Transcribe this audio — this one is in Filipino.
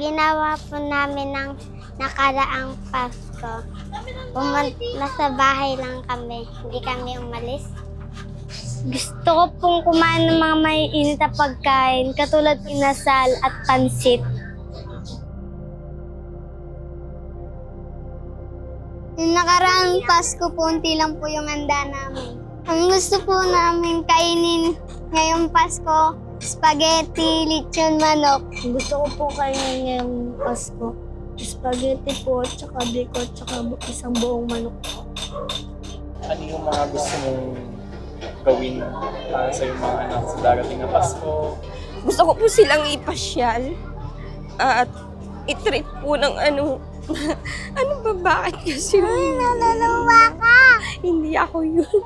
ginawa po namin ng nakaraang Pasko, nasa bahay lang kami, hindi kami umalis. Gusto ko pong kumain ng mga may init na pagkain, katulad inasal at pansit. Yung nakaraang Pasko po, unti lang po yung handa namin. Ang gusto po namin kainin ngayong Pasko, spaghetti, lechon manok. Gusto ko po kainin ngayong Pasko, spaghetti po, tsaka biko, tsaka isang buong manok po. Ano yung mga gusto mong gawin para sa iyong mga anak sa darating na Pasko? Gusto ko po silang ipasyal at i-treat po ng ano ba, bakit kasi Naluluwa ka! hindi ako yun.